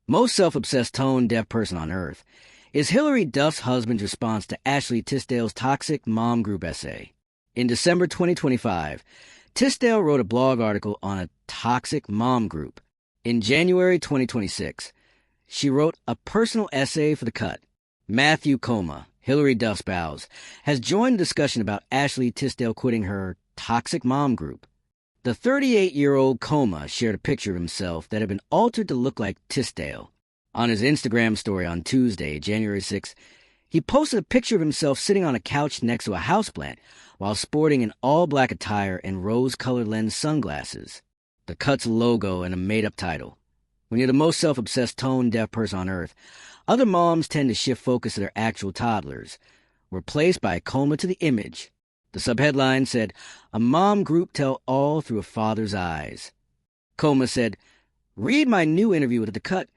most self-obsessed tone-deaf person on Earth, is Hilary Duff's husband's response to Ashley Tisdale's toxic mom group essay. In December 2025, Tisdale wrote a blog article on a toxic mom group. In January 2026, she wrote a personal essay for The Cut. Matthew Coma, Hilary Duff's spouse, has joined the discussion about Ashley Tisdale quitting her toxic mom group. The 38-year-old Coma shared a picture of himself that had been altered to look like Tisdale. On his Instagram story on Tuesday, January 6th, he posted a picture of himself sitting on a couch next to a houseplant while sporting an all-black attire and rose-colored lens sunglasses. The Cut's logo and a made-up title. When you're the most self-obsessed tone-deaf person on Earth, other moms tend to shift focus to their actual toddlers, replaced by a coma to the image. The subheadline said, "A mom group tell all through a father's eyes." Coma said, "Read my new interview with The Cut,"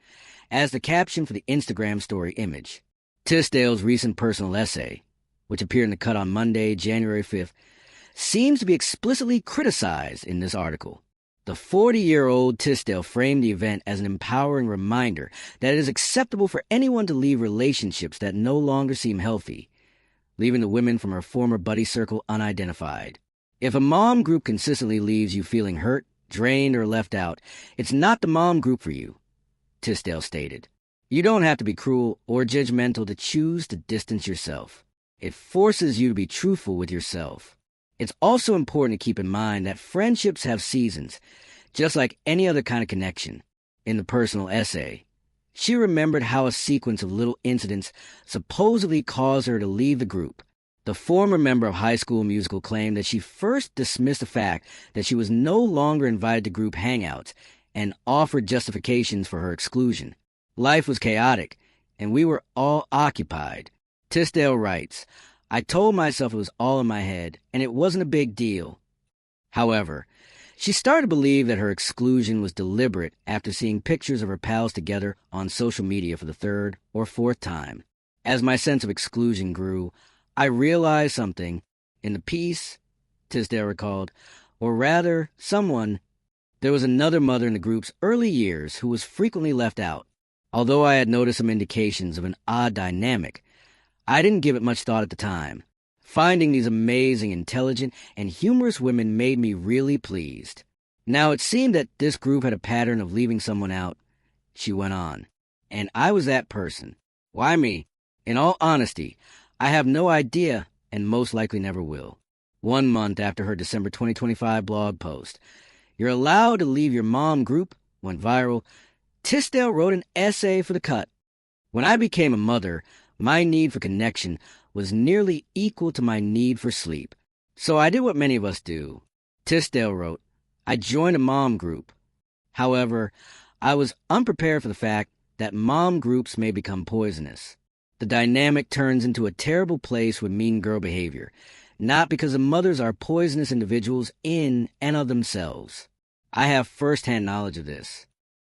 as the caption for the Instagram story image. Tisdale's recent personal essay, which appeared in The Cut on Monday, January 5th, seems to be explicitly criticized in this article. The 40-year-old Tisdale framed the event as an empowering reminder that it is acceptable for anyone to leave relationships that no longer seem healthy, leaving the women from her former buddy circle unidentified. If a mom group consistently leaves you feeling hurt, drained, or left out, it's not the mom group for you, Tisdale stated. You don't have to be cruel or judgmental to choose to distance yourself. It forces you to be truthful with yourself. It's also important to keep in mind that friendships have seasons, just like any other kind of connection. In the personal essay, she remembered how a sequence of little incidents supposedly caused her to leave the group. The former member of High School Musical claimed that she first dismissed the fact that she was no longer invited to group hangouts and offered justifications for her exclusion. Life was chaotic, and we were all occupied. Tisdale writes, "I told myself it was all in my head, and it wasn't a big deal." However, she started to believe that her exclusion was deliberate after seeing pictures of her pals together on social media for the third or fourth time. "As my sense of exclusion grew, I realized something. In the piece," Tisdale recalled, "or rather, there was another mother in the group's early years who was frequently left out. Although I had noticed some indications of an odd dynamic, I didn't give it much thought at the time. Finding these amazing, intelligent, and humorous women made me really pleased. Now it seemed that this group had a pattern of leaving someone out," she went on, "and I was that person. Why me? In all honesty, I have no idea and most likely never will." 1 month after her December 2025 blog post, "You're allowed to leave your mom group," went viral, Tisdale wrote an essay for The Cut. "When I became a mother, my need for connection was nearly equal to my need for sleep. So I did what many of us do." Tisdale wrote, "I joined a mom group. However, I was unprepared for the fact that mom groups may become poisonous. The dynamic turns into a terrible place with mean girl behavior, not because the mothers are poisonous individuals in and of themselves. I have first-hand knowledge of this.